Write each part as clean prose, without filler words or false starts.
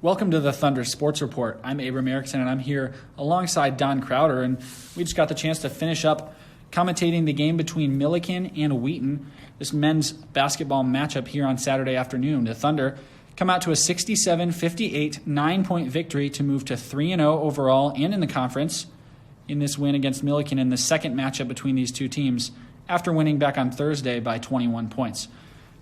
Welcome to the Thunder Sports Report. I'm Abram Erickson, and I'm here alongside Don Crowder, and we just got the chance to finish up commentating the game between Millikin and Wheaton, this men's basketball matchup here on Saturday afternoon. The Thunder come out to a 67-58 9-point victory to move to 3-0 overall and in the conference in this win against Millikin in the second matchup between these two teams after winning back on Thursday by 21 points.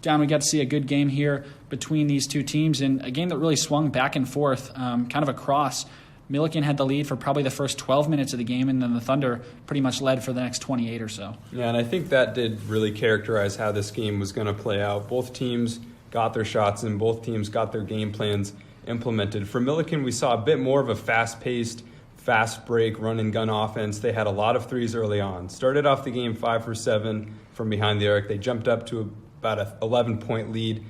Don, we got to see a good game here between these two teams, and a game that really swung back and forth, kind of across. Millikin had the lead for probably the first 12 minutes of the game, and then the Thunder pretty much led for the next 28 or so. Yeah, and I think that did really characterize how this game was going to play out. Both teams got their shots, and both teams got their game plans implemented. For Millikin, we saw a bit more of a fast-paced, fast break, run-and-gun offense. They had a lot of threes early on. Started off the game 5 for 7 from behind the arc. They jumped up to about an 11-point lead,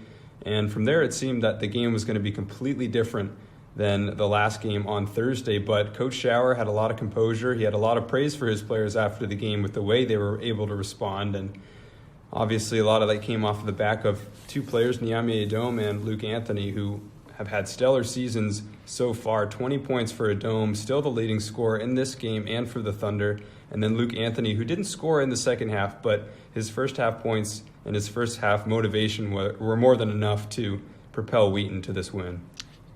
and from there it seemed that the game was going to be completely different than the last game on Thursday. But Coach Schauer had a lot of composure. He had a lot of praise for his players after the game with the way they were able to respond, and obviously a lot of that came off of the back of two players, Niami Adom and Luke Anthony, who have had stellar seasons so far. 20 points for Adom, still the leading scorer in this game and for the Thunder. And then Luke Anthony, who didn't score in the second half, but his first half points and his first half motivation were more than enough to propel Wheaton to this win.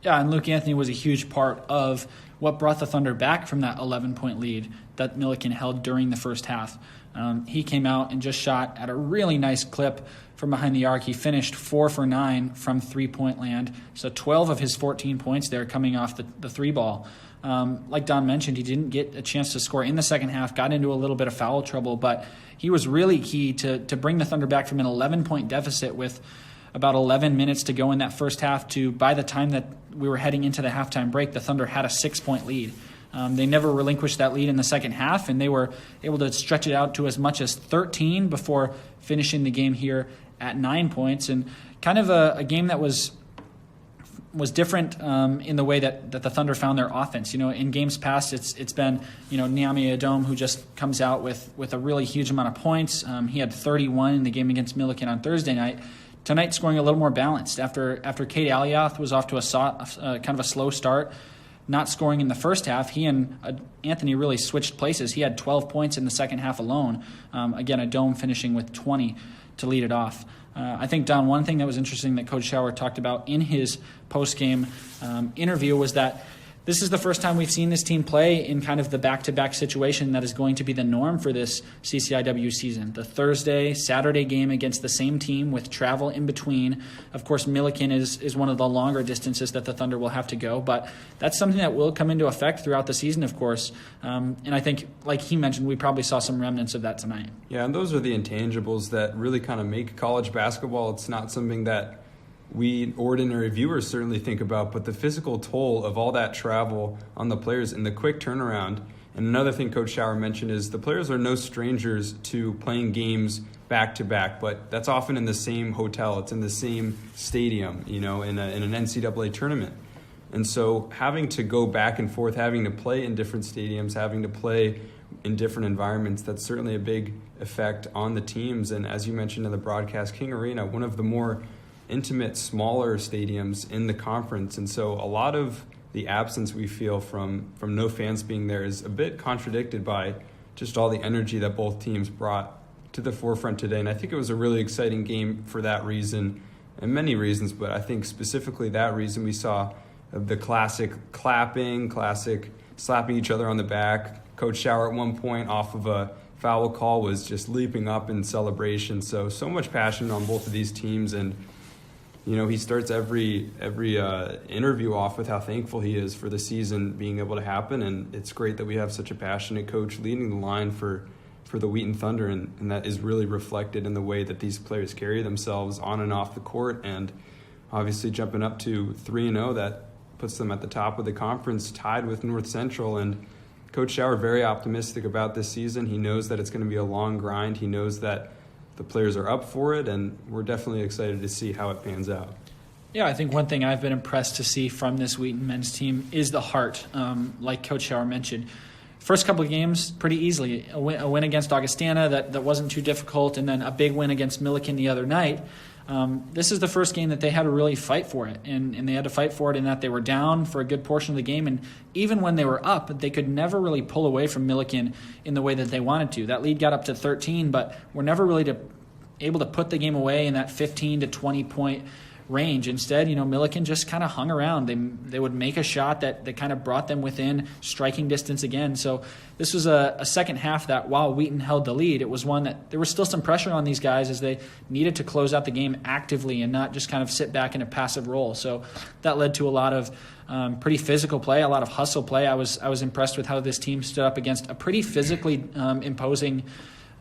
Yeah, and Luke Anthony was a huge part of what brought the Thunder back from that 11-point lead that Millikin held during the first half. He came out and just shot at a really nice clip from behind the arc. He finished 4 for 9 from three-point land, so 12 of his 14 points there coming off the three ball. Like Don mentioned, he didn't get a chance to score in the second half, got into a little bit of foul trouble, but he was really key to bring the Thunder back from an 11-point deficit with about 11 minutes to go in that first half to, by the time that we were heading into the halftime break, the Thunder had a 6-point lead. They never relinquished that lead in the second half, and they were able to stretch it out to as much as 13 before finishing the game here at 9 points. And kind of a game that was different in the way that the Thunder found their offense. You know, in games past, it's been, Niami Adom who just comes out with a really huge amount of points. He had 31 in the game against Millikin on Thursday night. Tonight, scoring a little more balanced. After Cade Alioth was off to a kind of a slow start, not scoring in the first half, he and Anthony really switched places. He had 12 points in the second half alone. Again, Adom finishing with 20 to lead it off. I think, Don, one thing that was interesting that Coach Schauer talked about in his post-game interview was that this is the first time we've seen this team play in kind of the back-to-back situation that is going to be the norm for this CCIW season. The Thursday-Saturday game against the same team with travel in between. Of course, Millikin is one of the longer distances that the Thunder will have to go, but that's something that will come into effect throughout the season, of course. And I think, like he mentioned, we probably saw some remnants of that tonight. Yeah, and those are the intangibles that really kind of make college basketball. It's not something that we ordinary viewers certainly think about, but the physical toll of all that travel on the players and the quick turnaround. And another thing Coach Schauer mentioned is the players are no strangers to playing games back-to-back, but that's often in the same hotel. It's in the same stadium, in an NCAA tournament. And so having to go back and forth, having to play in different stadiums, having to play in different environments, that's certainly a big effect on the teams. And as you mentioned in the broadcast, King Arena, one of the more intimate, smaller stadiums in the conference. And so a lot of the absence we feel from no fans being there is a bit contradicted by just all the energy that both teams brought to the forefront today. And I think it was a really exciting game for that reason, and many reasons, but I think specifically that reason. We saw the classic clapping, classic slapping each other on the back. Coach Schauer at one point off of a foul call was just leaping up in celebration. So much passion on both of these teams, and he starts every interview off with how thankful he is for the season being able to happen, and it's great that we have such a passionate coach leading the line for the Wheaton Thunder, and that is really reflected in the way that these players carry themselves on and off the court, and obviously jumping up to 3-0, that puts them at the top of the conference, tied with North Central. And Coach Schauer very optimistic about this season. He knows that it's going to be a long grind. He knows that the players are up for it, and we're definitely excited to see how it pans out. Yeah, I think one thing I've been impressed to see from this Wheaton men's team is the heart, like Coach Schauer mentioned. First couple of games, pretty easily. A win against Augustana that wasn't too difficult, and then a big win against Millikin the other night. this is the first game that they had to really fight for it, and they had to fight for it in that they were down for a good portion of the game, and even when they were up, they could never really pull away from Millikin in the way that they wanted to. That lead got up to 13, but were never really able to put the game away in that 15 to 20 point range. Instead, Millikin just kind of hung around. They would make a shot that kind of brought them within striking distance again. So this was a second half that while Wheaton held the lead, it was one that there was still some pressure on these guys as they needed to close out the game actively and not just kind of sit back in a passive role. So that led to a lot of pretty physical play, a lot of hustle play. I was impressed with how this team stood up against a pretty physically imposing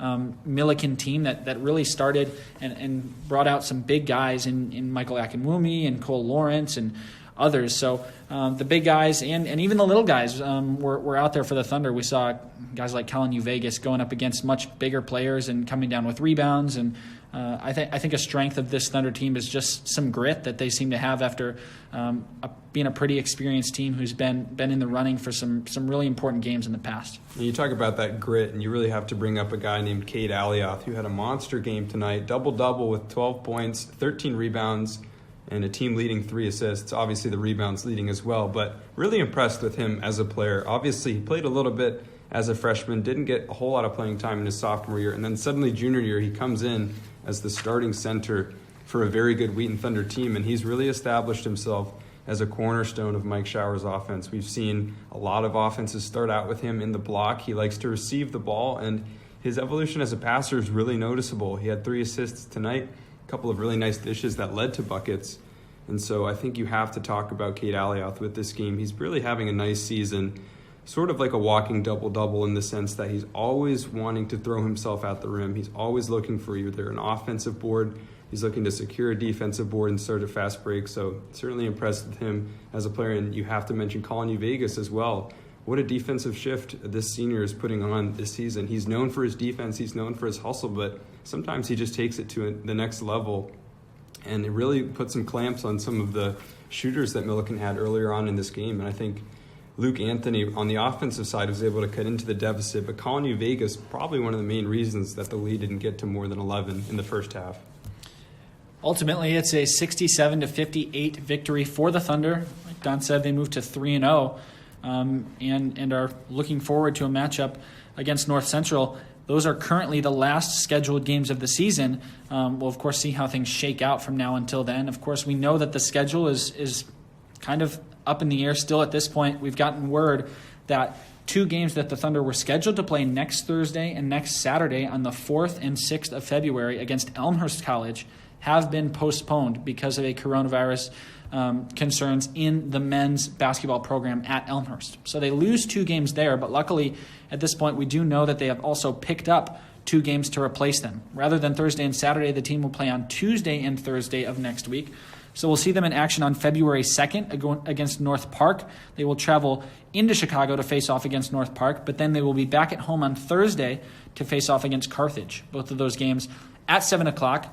Millikin team that really started and brought out some big guys in Michael Akinwumi and Cole Lawrence and others. So the big guys and even the little guys were out there for the Thunder. We saw guys like Colin Uvegas going up against much bigger players and coming down with rebounds. And I think a strength of this Thunder team is just some grit that they seem to have after being a pretty experienced team who's been in the running for some really important games in the past. You talk about that grit, and you really have to bring up a guy named Cade Alioth, who had a monster game tonight, double-double with 12 points, 13 rebounds, and a team-leading 3 assists. Obviously, the rebounds leading as well, but really impressed with him as a player. Obviously, he played a little bit as a freshman, didn't get a whole lot of playing time in his sophomore year, and then suddenly junior year, he comes in as the starting center for a very good Wheaton Thunder team, and he's really established himself as a cornerstone of Mike Shower's offense. We've seen a lot of offenses start out with him in the block. He likes to receive the ball, and his evolution as a passer is really noticeable. He had 3 assists tonight, a couple of really nice dishes that led to buckets. And so I think you have to talk about Cade Alioth with this game. He's really having a nice season, sort of like a walking double-double in the sense that he's always wanting to throw himself at the rim. He's always looking for either an offensive board. He's looking to secure a defensive board and start a fast break. So certainly impressed with him as a player. And you have to mention Colin Uvegas as well. What a defensive shift this senior is putting on this season. He's known for his defense. He's known for his hustle. But sometimes he just takes it to the next level. And it really put some clamps on some of the shooters that Millikin had earlier on in this game. And I think Luke Anthony on the offensive side was able to cut into the deficit. But Colin Uvegas, probably one of the main reasons that the lead didn't get to more than 11 in the first half. Ultimately, it's a 67-58 victory for the Thunder. Like Don said, they moved to 3-0 and are looking forward to a matchup against North Central. Those are currently the last scheduled games of the season. We'll, of course, see how things shake out from now until then. Of course, we know that the schedule is kind of up in the air still at this point. We've gotten word that 2 games that the Thunder were scheduled to play next Thursday and next Saturday on the 4th and 6th of February against Elmhurst College have been postponed because of a coronavirus concerns in the men's basketball program at Elmhurst. So they lose 2 games there, but luckily at this point we do know that they have also picked up 2 games to replace them. Rather than Thursday and Saturday, the team will play on Tuesday and Thursday of next week. So we'll see them in action on February 2nd against North Park. They will travel into Chicago to face off against North Park, but then they will be back at home on Thursday to face off against Carthage. Both of those games at 7 o'clock.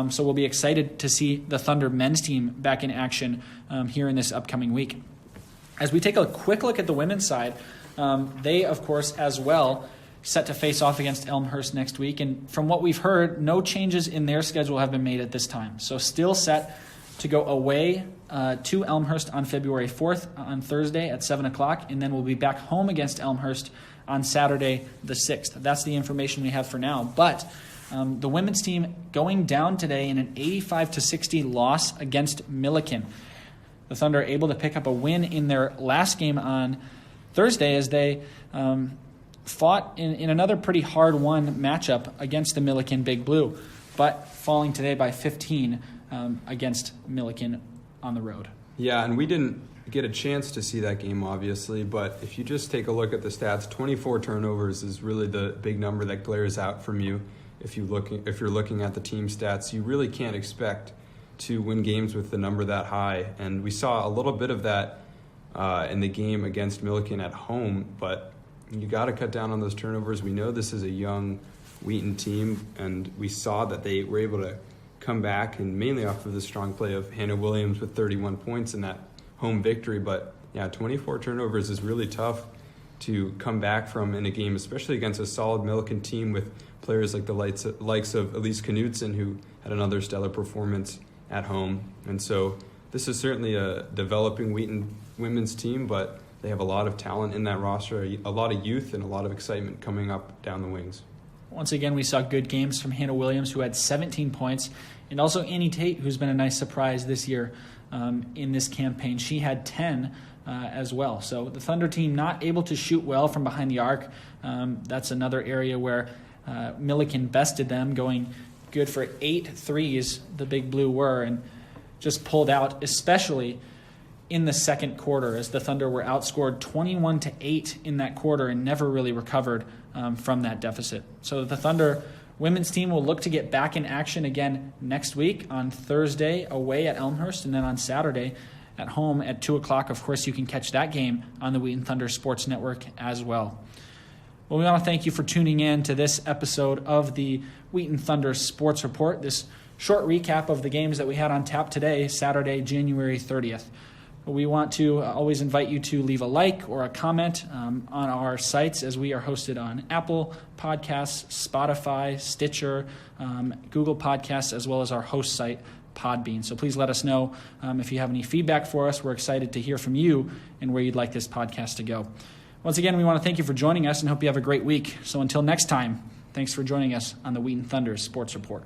So we'll be excited to see the Thunder men's team back in action here in this upcoming week. As we take a quick look at the women's side, they, of course, as well, set to face off against Elmhurst next week. And from what we've heard, no changes in their schedule have been made at this time. So still set to go away to Elmhurst on February 4th on Thursday at 7 o'clock, and then we'll be back home against Elmhurst on Saturday the 6th. That's the information we have for now. But the women's team going down today in an 85-60 loss against Millikin. The Thunder are able to pick up a win in their last game on Thursday as they fought in another pretty hard-won matchup against the Millikin Big Blue, but falling today by 15 against Millikin on the road. Yeah, and we didn't get a chance to see that game, obviously, but if you just take a look at the stats, 24 turnovers is really the big number that glares out from you. If you're looking at the team stats, you really can't expect to win games with the number that high. And we saw a little bit of that in the game against Millikin at home, but you got to cut down on those turnovers. We know this is a young Wheaton team, and we saw that they were able to come back, and mainly off of the strong play of Hannah Williams with 31 points in that home victory. But yeah, 24 turnovers is really tough to come back from in a game, especially against a solid Millikin team with players like the likes of Elise Knudsen, who had another stellar performance at home. And so this is certainly a developing Wheaton women's team, but they have a lot of talent in that roster, a lot of youth, and a lot of excitement coming up down the wings. Once again, we saw good games from Hannah Williams, who had 17 points, and also Annie Tate, who's been a nice surprise this year in this campaign. She had 10 as well. So the Thunder team not able to shoot well from behind the arc. That's another area where Millikin bested them, going good for 8 threes, the Big Blue were, and just pulled out, especially in the second quarter, as the Thunder were outscored 21-8 in that quarter and never really recovered from that deficit. So the Thunder women's team will look to get back in action again next week on Thursday away at Elmhurst, and then on Saturday at home at 2 o'clock. Of course, you can catch that game on the Wheaton Thunder Sports Network as well. Well, we want to thank you for tuning in to this episode of the Wheaton Thunder Sports Report, this short recap of the games that we had on tap today, Saturday, January 30th. We want to always invite you to leave a like or a comment on our sites, as we are hosted on Apple Podcasts, Spotify, Stitcher, Google Podcasts, as well as our host site, Podbean. So please let us know if you have any feedback for us. We're excited to hear from you and where you'd like this podcast to go. Once again, we want to thank you for joining us and hope you have a great week. So until next time, thanks for joining us on the Wheaton Thunder Sports Report.